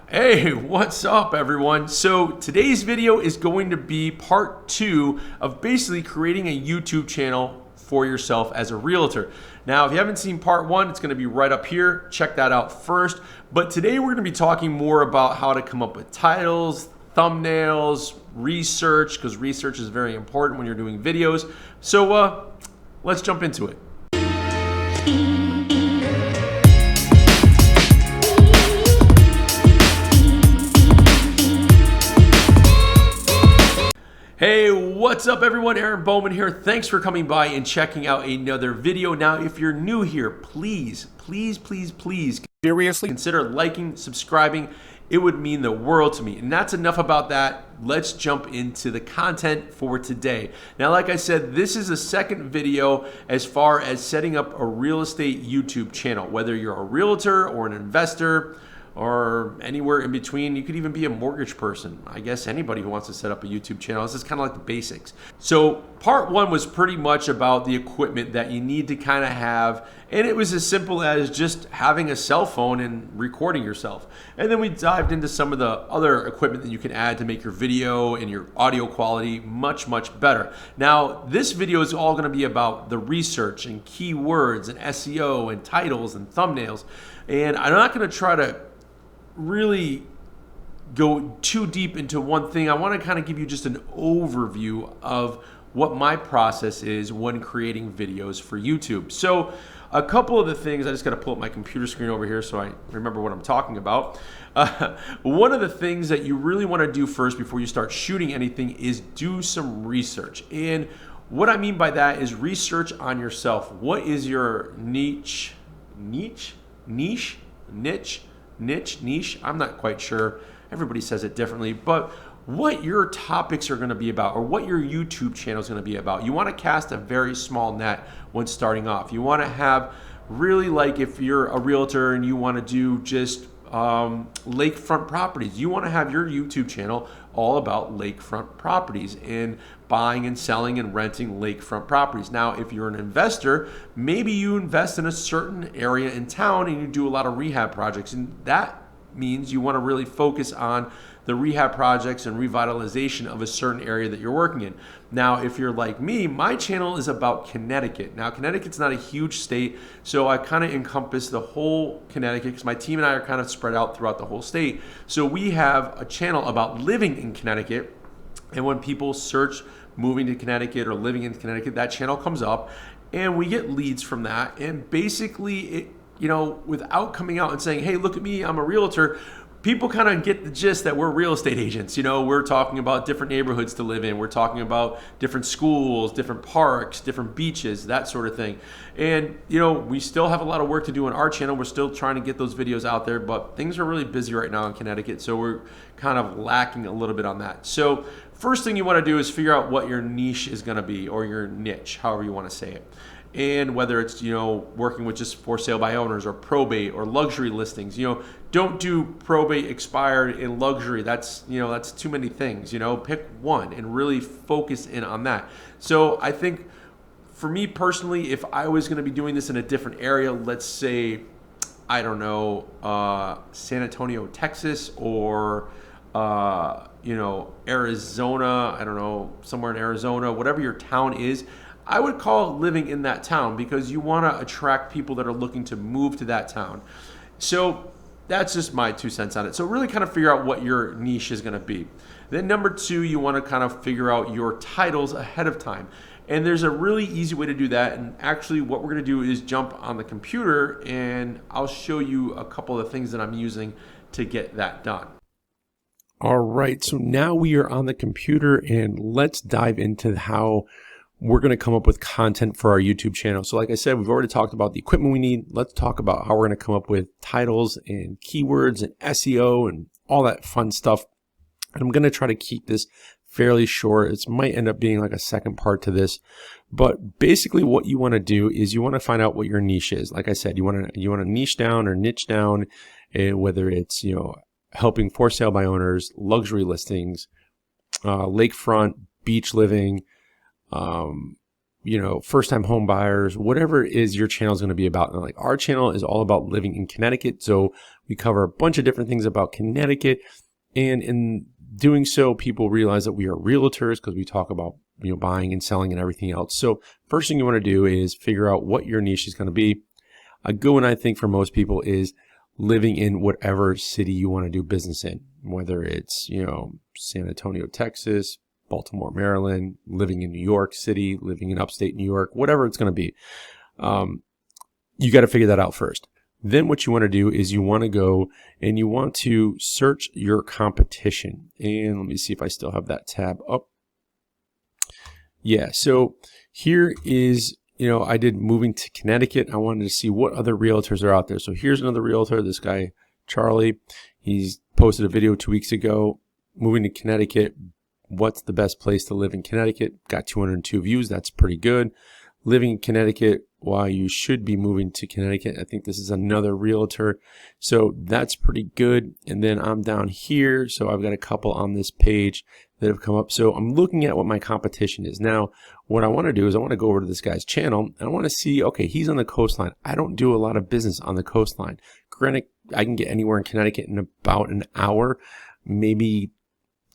Hey, what's up everyone? So today's video is going to be part 2 of basically creating a YouTube channel for yourself as a realtor. Now, if you haven't seen part 1, it's going to be right up here. Check that out first. But today we're going to be talking more about how to come up with titles, thumbnails, research, because research is very important when you're doing videos. So let's jump into it. Hey, what's up everyone? Aaron Bowman here. Thanks for coming by and checking out another video. Now, if you're new here, please seriously consider liking, subscribing. It would mean the world to me. And that's enough about that. Let's jump into the content for today. Now, like I said, this is the second video as far as setting up a real estate YouTube channel. Whether you're a realtor or an investor, or anywhere in between. You could even be a mortgage person. I guess anybody who wants to set up a YouTube channel. This is kind of like the basics. So part 1 was pretty much about the equipment that you need to kind of have. And it was as simple as just having a cell phone and recording yourself. And then we dived into some of the other equipment that you can add to make your video and your audio quality much better. Now, this video is all going to be about the research and keywords and SEO and titles and thumbnails. And I'm not going to try to really go too deep into one thing. I want to kind of give you just an overview of what my process is when creating videos for YouTube. So a couple of the things, I just got to pull up my computer screen over here so I remember what I'm talking about. One of the things that you really want to do first before you start shooting anything is do some research. And what I mean by that is research on yourself. What is your niche? I'm not quite sure. Everybody says it differently, but what your topics are going to be about or what your YouTube channel is going to be about. You want to cast a very small net when starting off. You want to have really, like, if you're a realtor and you want to do just lakefront properties, you want to have your YouTube channel all about lakefront properties and buying and selling and renting lakefront properties. Now, if you're an investor, maybe you invest in a certain area in town and you do a lot of rehab projects, and that means you want to really focus on the rehab projects and revitalization of a certain area that you're working in. Now, if you're like me, my channel is about Connecticut. Now, Connecticut's not a huge state, so I kind of encompass the whole Connecticut because my team and I are kind of spread out throughout the whole state. So we have a channel about living in Connecticut, and when people search moving to Connecticut or living in Connecticut, that channel comes up, and we get leads from that. And basically, it, without coming out and saying, hey, look at me, I'm a realtor, people kind of get the gist that we're real estate agents. We're talking about different neighborhoods to live in. We're talking about different schools, different parks, different beaches, that sort of thing. And, we still have a lot of work to do on our channel. We're still trying to get those videos out there, but things are really busy right now in Connecticut. So we're kind of lacking a little bit on that. So first thing you want to do is figure out what your niche is going to be, or your niche, however you want to say it. And whether it's, working with just for sale by owners or probate or luxury listings, don't do probate, expired, and luxury. That's too many things. Pick one and really focus in on that. So I think for me personally, if I was going to be doing this in a different area, let's say, I don't know, San Antonio, Texas, or Arizona, I don't know, somewhere in Arizona, whatever your town is, I would call living in that town because you want to attract people that are looking to move to that town. So that's just my 2 cents on it. So really kind of figure out what your niche is going to be. Then number 2, you want to kind of figure out your titles ahead of time. And there's a really easy way to do that. And actually what we're going to do is jump on the computer and I'll show you a couple of things that I'm using to get that done. All right, so now we are on the computer and let's dive into how we're going to come up with content for our YouTube channel. So like I said, we've already talked about the equipment we need. Let's talk about how we're going to come up with titles and keywords and SEO and all that fun stuff. And I'm going to try to keep this fairly short. It might end up being like a second part to this, but basically what you want to do is you want to find out what your niche is. Like I said, you want to niche down or niche down, whether it's, helping for sale by owners, luxury listings, lakefront, beach living, first time home buyers, whatever it is your channel is going to be about. And like our channel is all about living in Connecticut. So we cover a bunch of different things about Connecticut. And in doing so, people realize that we are realtors because we talk about, buying and selling and everything else. So first thing you want to do is figure out what your niche is going to be. A good one, I think, for most people is living in whatever city you want to do business in, whether it's, San Antonio, Texas, Baltimore, Maryland, living in New York City, living in upstate New York, whatever it's going to be. You got to figure that out first. Then what you want to do is you want to go and you want to search your competition. And let me see if I still have that tab up. Yeah, so here is, I did moving to Connecticut. I wanted to see what other realtors are out there. So here's another realtor, this guy, Charlie. He's posted a video 2 weeks ago, moving to Connecticut. What's the best place to live in Connecticut? Got 202 views. That's pretty good. Living in Connecticut, why you should be moving to Connecticut. I think this is another realtor. So that's pretty good. And then I'm down here. So I've got a couple on this page that have come up. So I'm looking at what my competition is. Now, what I want to do is I want to go over to this guy's channel and I want to see, okay, he's on the coastline. I don't do a lot of business on the coastline. Granted, I can get anywhere in Connecticut in about an hour, maybe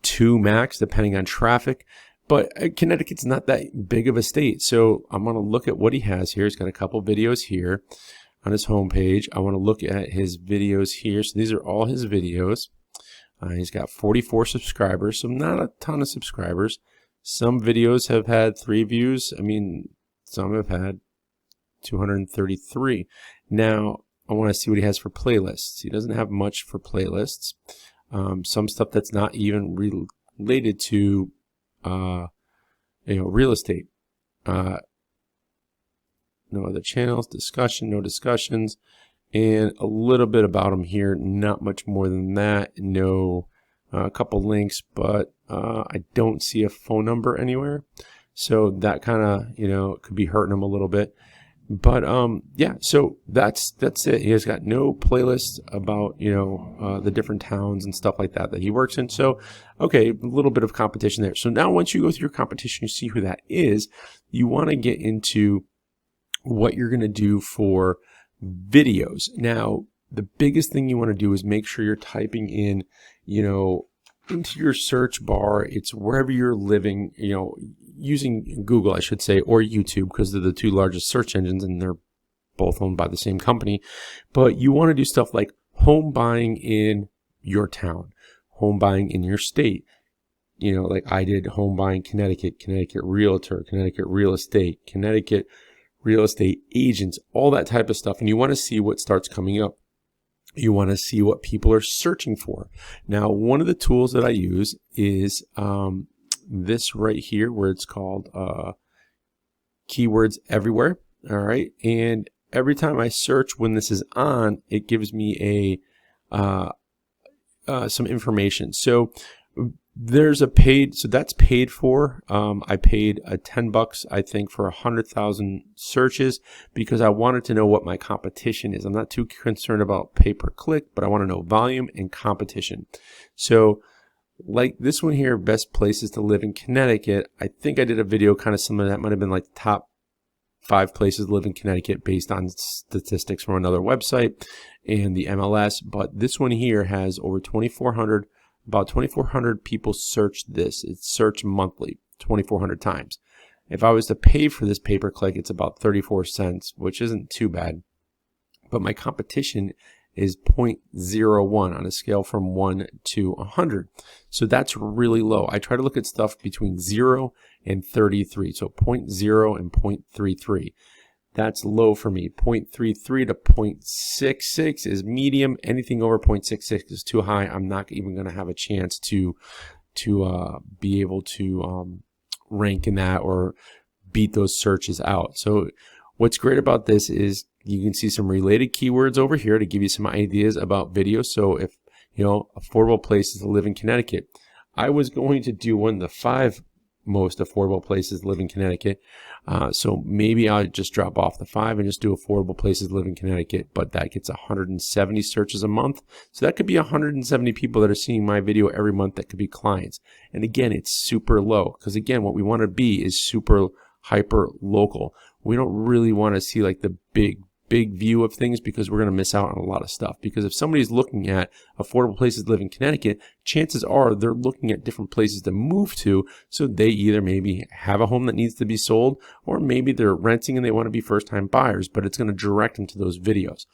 2 max, depending on traffic. But Connecticut's not that big of a state. So I'm going to look at what he has here. He's got a couple videos here on his homepage. I want to look at his videos here. So these are all his videos. He's got 44 subscribers, so not a ton of subscribers. Some videos have had 3 views. I mean, some have had 233. Now, I want to see what he has for playlists. He doesn't have much for playlists. Some stuff that's not even related to real estate. No other channels, discussion, no discussions, and a little bit about them here. Not much more than that. No, a couple links, but I don't see a phone number anywhere. So that kind of, could be hurting him a little bit. But yeah, so that's it. He has got no playlist about the different towns and stuff like that he works in. So okay, a little bit of competition there. So now once you go through your competition, you see who that is. You want to get into what you're going to do for videos. Now, the biggest thing you want to do is make sure you're typing in, into your search bar. It's wherever you're living, using Google, I should say, or YouTube, because they're the 2 largest search engines and they're both owned by the same company. But you want to do stuff like home buying in your town, home buying in your state. Like I did home buying Connecticut, Connecticut realtor, Connecticut real estate, Connecticut real estate agents, all that type of stuff. And you want to see what starts coming up. You want to see what people are searching for. Now, one of the tools that I use is this right here, where it's called keywords everywhere. All right. And every time I search, when this is on, it gives me some information. So there's a paid, so that's paid for. I paid $10, I think, for 100,000 searches because I wanted to know what my competition is. I'm not too concerned about pay-per-click, but I want to know volume and competition. So like this one here, best places to live in Connecticut. I think I did a video kind of similar. That might have been like the top 5 places to live in Connecticut based on statistics from another website and the MLS. But this one here has over 2,400. About 2,400 people searched this. It's searched monthly, 2,400 times. If I was to pay for this pay-per-click, it's about 34 cents, which isn't too bad. But my competition is 0.01 on a scale from 1 to 100. So that's really low. I try to look at stuff between 0 and 33. So 0.0 and 0.33. That's low for me. 0.33 to 0.66 is medium. Anything over 0.66 is too high. I'm not even going to have a chance to be able to rank in that or beat those searches out. So what's great about this is you can see some related keywords over here to give you some ideas about videos. So if, affordable places to live in Connecticut, I was going to do one of the 5 most affordable places to live in Connecticut. So maybe I'll just drop off the 5 and just do affordable places to live in Connecticut, but that gets 170 searches a month. So that could be 170 people that are seeing my video every month that could be clients. And again, it's super low because again, what we want to be is super hyper local. We don't really want to see like the big view of things, because we're going to miss out on a lot of stuff. Because if somebody's looking at affordable places to live in Connecticut, chances are they're looking at different places to move to. So they either maybe have a home that needs to be sold, or maybe they're renting and they want to be first-time buyers, but it's going to direct them to those videos.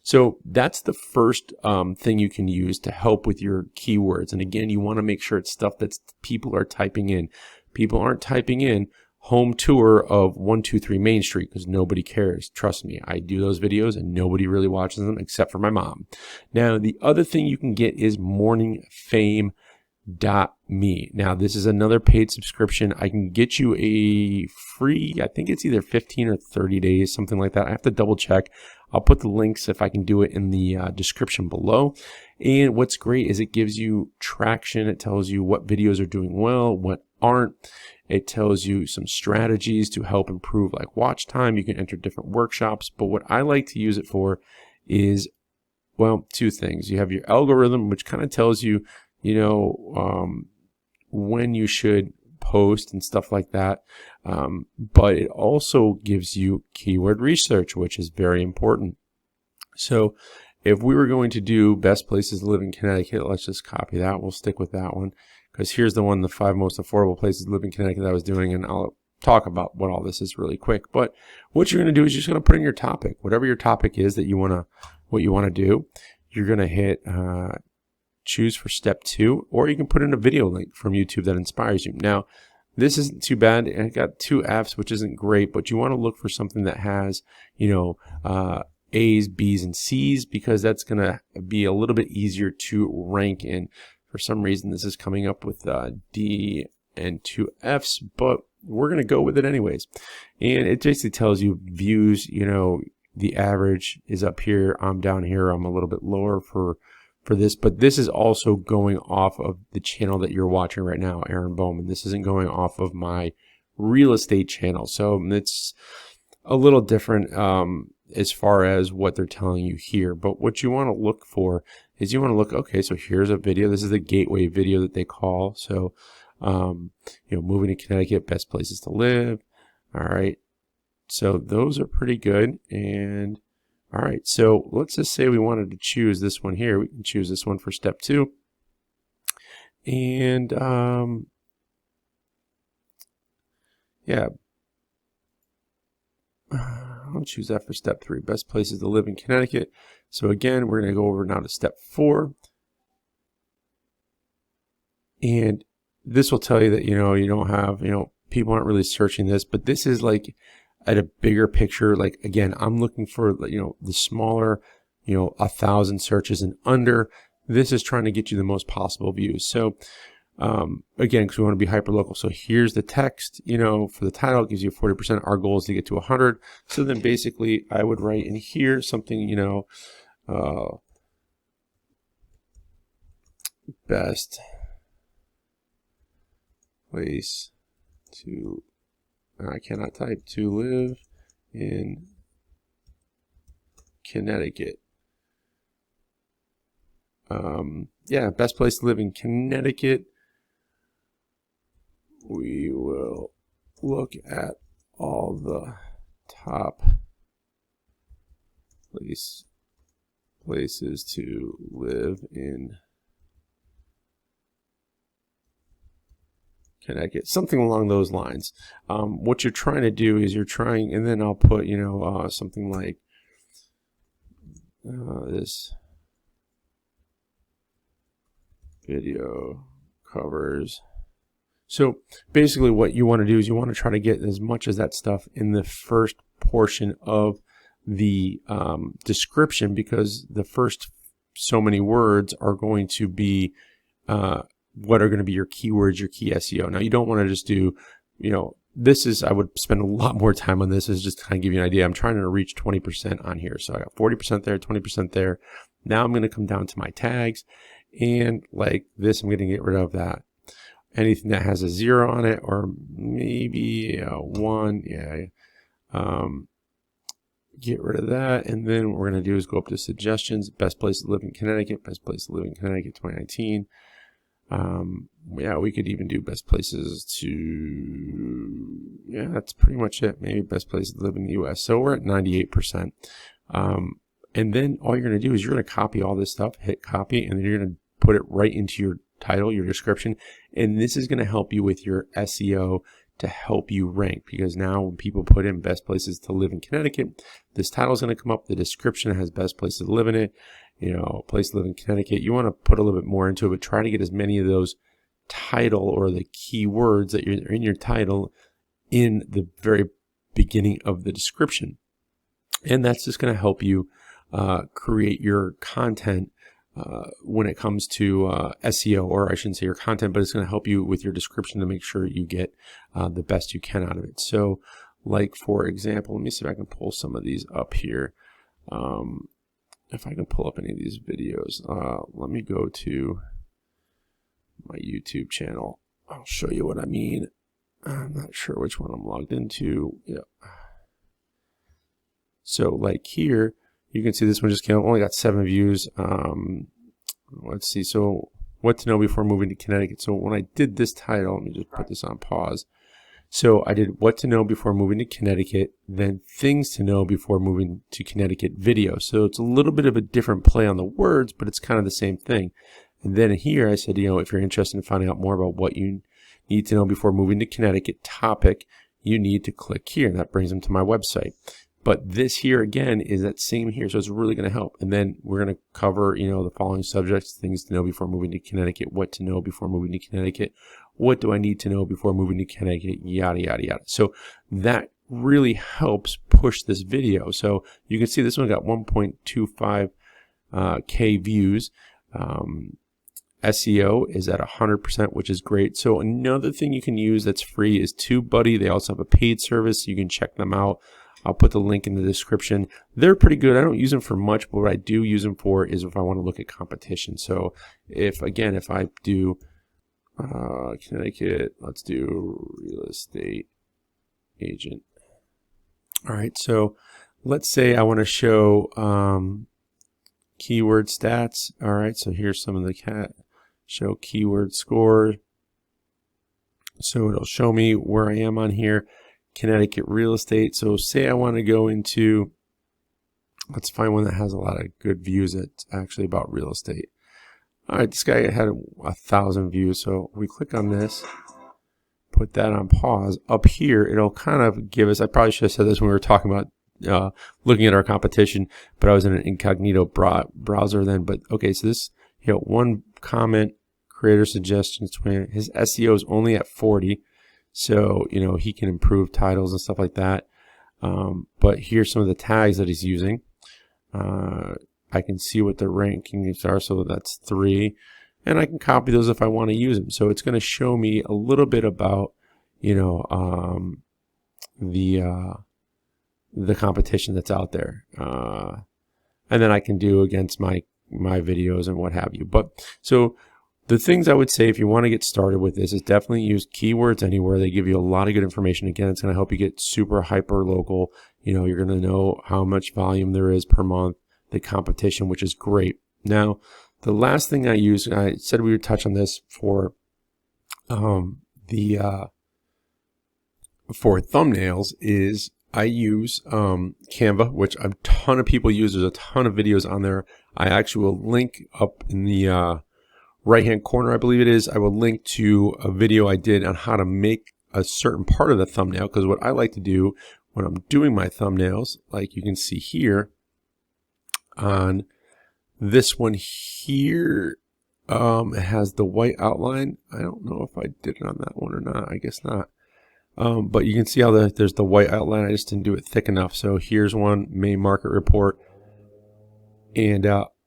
So that's the first thing you can use to help with your keywords. And again, you want to make sure it's stuff that people are typing in. People aren't typing in home tour of 123 Main Street because nobody cares. Trust me, I do those videos and nobody really watches them except for my mom. Now, the other thing you can get is morningfame.me. Now, this is another paid subscription. I can get you a free, I think it's either 15 or 30 days, something like that. I have to double check. I'll put the links, if I can do it, in the description below. And what's great is it gives you traction. It tells you what videos are doing well, what aren't. It tells you some strategies to help improve like watch time. You can enter different workshops. But what I like to use it for is, well, two things. You have your algorithm, which kind of tells you, when you should post and stuff like that. But it also gives you keyword research, which is very important. So if we were going to do best places to live in Connecticut, let's just copy that. We'll stick with that one, because here's the one, the 5 most affordable places to live in Connecticut, that I was doing, and I'll talk about what all this is really quick. But what you're going to do is you're just going to put in your topic, whatever your topic is that you want to, what you want to do. You're going to hit choose for step 2, or you can put in a video link from YouTube that inspires you. Now, this isn't too bad. I got 2 Fs, which isn't great, but you want to look for something that has, A's, B's, and C's, because that's going to be a little bit easier to rank in. For some reason, this is coming up with D and 2 Fs, but we're going to go with it anyways. And it basically tells you views, the average is up here. I'm down here. I'm a little bit lower for this, but this is also going off of the channel that you're watching right now, Aaron Bowman. This isn't going off of my real estate channel. So it's a little different as far as what they're telling you here. But what you want to look for is you want to look, okay, so here's a video. This is the gateway video that they call. So, moving to Connecticut, best places to live. All right. So those are pretty good. And all right, so let's just say we wanted to choose this one here. We can choose this one for step 2. And yeah, I'll choose that for step 3, best places to live in Connecticut. So again, we're going to go over now to step 4. And this will tell you that, you don't have, people aren't really searching this, but this is like at a bigger picture. Like, again, I'm looking for, the smaller, 1,000 searches and under. This is trying to get you the most possible views. So, again, because we want to be hyper local. So here's the text, for the title, it gives you 40%. Our goal is to get to 100. So then basically I would write in here something, best place to, I cannot type, to live in Connecticut. Yeah, best place to live in Connecticut. We will look at all the top places to live in Connecticut, something along those lines. What you're trying to do is and then I'll put, something like this video covers. So basically what you want to do is you want to try to get as much of that stuff in the first portion of the description, because the first so many words are going to be what are going to be your keywords, your key SEO. Now, you don't want to just do, I would spend a lot more time on this, is just to kind of give you an idea. I'm trying to reach 20% on here. So I got 40% there, 20% there. Now I'm going to come down to my tags, and like this, I'm going to get rid of that. Anything that has a 0 on it, or maybe a 1, get rid of that. And then what we're going to do is go up to suggestions, best place to live in Connecticut, best place to live in Connecticut 2019. Yeah, we could even do best places yeah, that's pretty much it. Maybe best places to live in the US. So we're at 98%. And then all you're going to do is you're going to copy all this stuff, hit copy, and then you're going to put it right into your title, your description. And this is going to help you with your SEO to help you rank, because now when people put in best places to live in Connecticut, this title is going to come up. The description has best places to live in it, place to live in Connecticut. You want to put a little bit more into it, but try to get as many of those title or the keywords that are in your title in the very beginning of the description. And that's just going to help you create your content when it comes to SEO, or I shouldn't say your content, but it's going to help you with your description to make sure you get the best you can out of it. So like, for example, let me see if I can pull some of these up here. If I can pull up any of these videos, let me go to my YouTube channel. I'll show you what I mean. I'm not sure which one I'm logged into. Yeah. So like here, you can see this one just came up, only got 7 views. Let's see. So what to know before moving to Connecticut. So when I did this title, let me just put this on pause. So I did what to know before moving to Connecticut, then things to know before moving to Connecticut video. So it's a little bit of a different play on the words, but it's kind of the same thing. And then here I said, if you're interested in finding out more about what you need to know before moving to Connecticut topic, you need to click here. That brings them to my website. But this here again is that same here, so it's really going to help. And then we're going to cover, the following subjects: things to know before moving to Connecticut, what to know before moving to Connecticut, what do I need to know before moving to Connecticut, yada, yada, yada. So that really helps push this video. So you can see this one got 1.25 K views. SEO is at 100%, which is great. So another thing you can use that's free is TubeBuddy. They also have a paid service, so you can check them out. I'll put the link in the description. They're pretty good. I don't use them for much, but what I do use them for is if I want to look at competition. So if I do Connecticut, let's do real estate agent. All right, so let's say I want to show keyword stats. All right, so here's some of the show keyword score. So it'll show me where I am on here. Connecticut real estate. So say I want to go into, let's find one that has a lot of good views that's actually about real estate. All right, this guy had 1,000 views. So we click on this, put that on pause. Up here, it'll kind of give us, I probably should have said this when we were talking about looking at our competition, but I was in an incognito browser then. But okay, so this, one comment, creator suggestions, his SEO is only at 40. So, he can improve titles and stuff like that. But here's some of the tags that he's using. I can see what the rankings are. So that's 3. And I can copy those if I want to use them. So it's going to show me a little bit about, the competition that's out there. And then I can do against my videos and what have you. But so the things I would say if you want to get started with this is definitely use keywords anywhere. They give you a lot of good information. Again, it's going to help you get super hyper local. You're going to know how much volume there is per month, the competition, which is great. Now, the last thing I use, I said we would touch on this for thumbnails, is I use Canva, which a ton of people use. There's a ton of videos on there. I actually will link up in the right-hand corner, I believe it is. I will link to a video I did on how to make a certain part of the thumbnail, because what I like to do when I'm doing my thumbnails, like you can see here on this one here, it has the white outline. I don't know if I did it on that one or not. I guess not. But you can see how there's the white outline. I just didn't do it thick enough. So here's one, main market report. And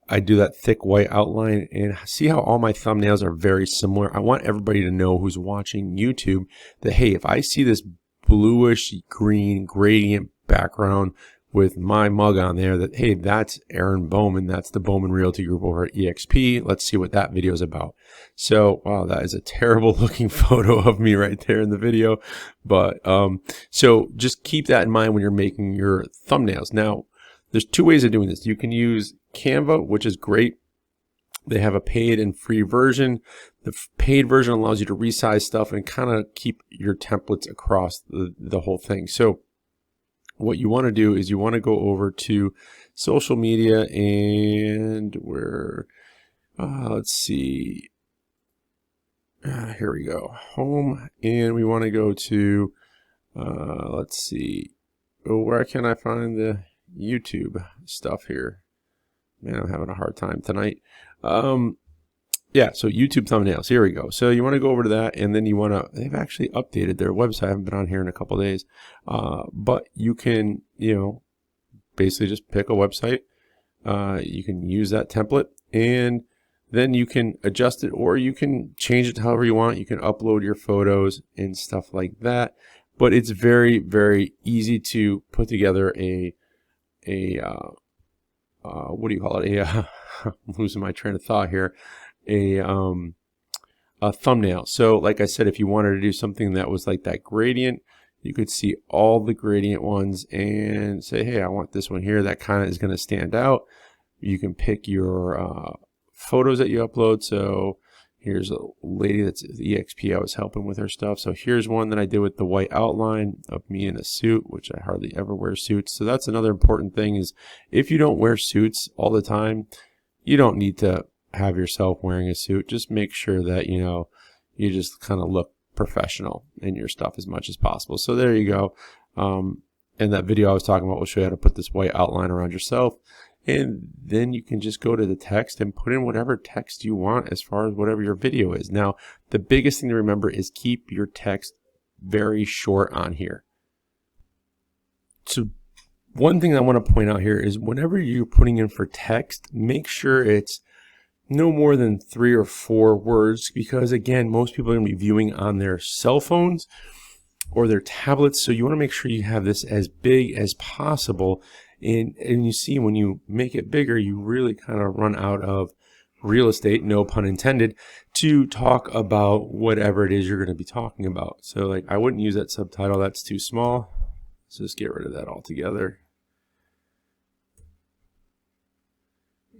I do that thick white outline, and see how all my thumbnails are very similar. I want everybody to know who's watching YouTube that, hey, if I see this bluish green gradient background with my mug on there, that, hey, that's Aaron Bowman. That's the Bowman Realty Group over at EXP. Let's see what that video is about. So, wow, that is a terrible looking photo of me right there in the video. But so just keep that in mind when you're making your thumbnails. Now, there's 2 ways of doing this. You can use Canva, which is great. They have a paid and free version. The paid version allows you to resize stuff and kind of keep your templates across the whole thing. So what you want to do is you want to go over to social media, and let's see, here we go, home, and we want to go to, let's see, where can I find the YouTube stuff here? Man, I'm having a hard time tonight. Yeah, so YouTube thumbnails, here we go. So you want to go over to that, and then you want to, they've actually updated their website. I haven't been on here in a couple of days. But you can, basically just pick a website. You can use that template, and then you can adjust it, or you can change it however you want. You can upload your photos and stuff like that. But it's very, very easy to put together what do you call it? I'm losing my train of thought here. A thumbnail. So like I said, if you wanted to do something that was like that gradient, you could see all the gradient ones and say, hey, I want this one here. That kind of is going to stand out. You can pick your photos that you upload. So here's a lady that's EXP. I was helping with her stuff. So here's one that I did with the white outline of me in a suit, which I hardly ever wear suits. So that's another important thing, is if you don't wear suits all the time, you don't need to have yourself wearing a suit. Just make sure that, you just kind of look professional in your stuff as much as possible. So there you go. And that video I was talking about will show you how to put this white outline around yourself. And then you can just go to the text and put in whatever text you want as far as whatever your video is. Now, the biggest thing to remember is keep your text very short on here. So one thing I want to point out here is whenever you're putting in for text, make sure it's no more than 3 or 4 words, because again, most people are going to be viewing on their cell phones or their tablets. So you want to make sure you have this as big as possible. And you see, when you make it bigger, you really kind of run out of real estate, no pun intended, to talk about whatever it is you're going to be talking about. So like, I wouldn't use that subtitle. That's too small. Let's just get rid of that altogether.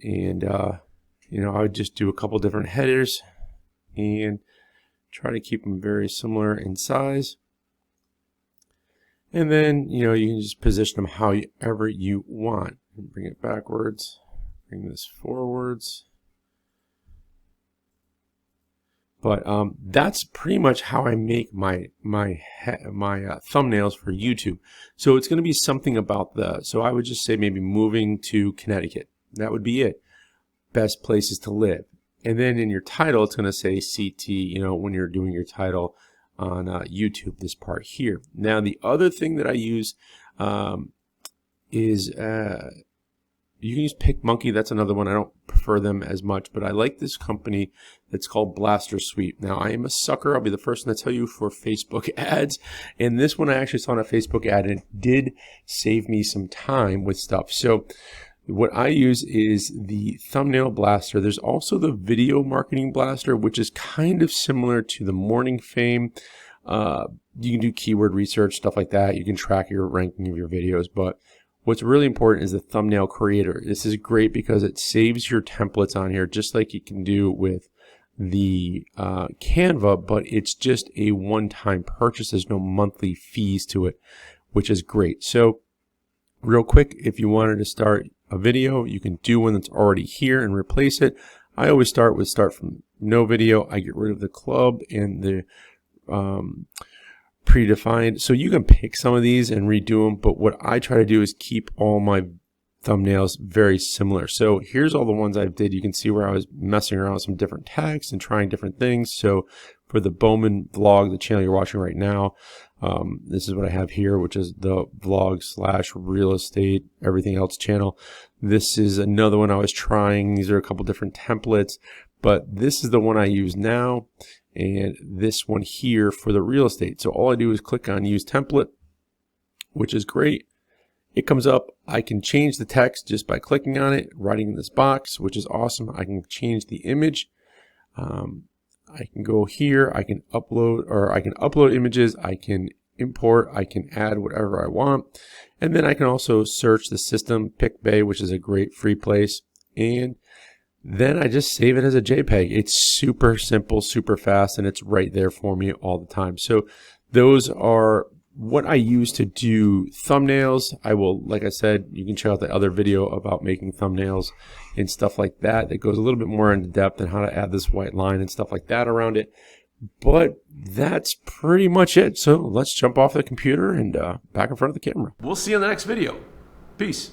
And, I would just do a couple different headers and try to keep them very similar in size. And then, you can just position them however you want. Bring it backwards, bring this forwards. But that's pretty much how I make my thumbnails for YouTube. So it's going to be something about so I would just say maybe moving to Connecticut. That would be it. Best places to live. And then in your title, it's going to say CT, when you're doing your title on YouTube, this part here. Now, the other thing that I use is you can use PicMonkey. That's another one. I don't prefer them as much, but I like this company that's called Blaster Suite. Now, I am a sucker. I'll be the first one to tell you for Facebook ads. And this one I actually saw on a Facebook ad, and it did save me some time with stuff. So what I use is the thumbnail blaster. There's also the video marketing blaster, which is kind of similar to the morning fame. You can do keyword research, stuff like that. You can track your ranking of your videos. But what's really important is the thumbnail creator. This is great because it saves your templates on here, just like you can do with the Canva, but it's just a one-time purchase. There's no monthly fees to it, which is great. So real quick, if you wanted to start a video, you can do one that's already here and replace it. I always start from no video. I get rid of the club and the predefined. So you can pick some of these and redo them, but what I try to do is keep all my thumbnails very similar. So here's all the ones I did. You can see where I was messing around with some different tags and trying different things. So for the Bowman vlog, the channel you're watching right now, this is what I have here, which is the vlog/real estate everything else channel. This is another one I was trying. These are a couple different templates, but this is the one I use now, and this one here for the real estate. So all I do is click on use template, which is great. It comes up. I can change the text just by clicking on it, writing in this box, which is awesome. I can change the image. I can go here, I can upload images, I can import, I can add whatever I want. And then I can also search the system, PicBay, which is a great free place. And then I just save it as a JPEG. It's super simple, super fast, and it's right there for me all the time. So those are what I use to do thumbnails. I will, like I said, you can check out the other video about making thumbnails and stuff like that. That goes a little bit more into depth and how to add this white line and stuff like that around it. But that's pretty much it. So let's jump off the computer and back in front of the camera. We'll see you in the next video. Peace.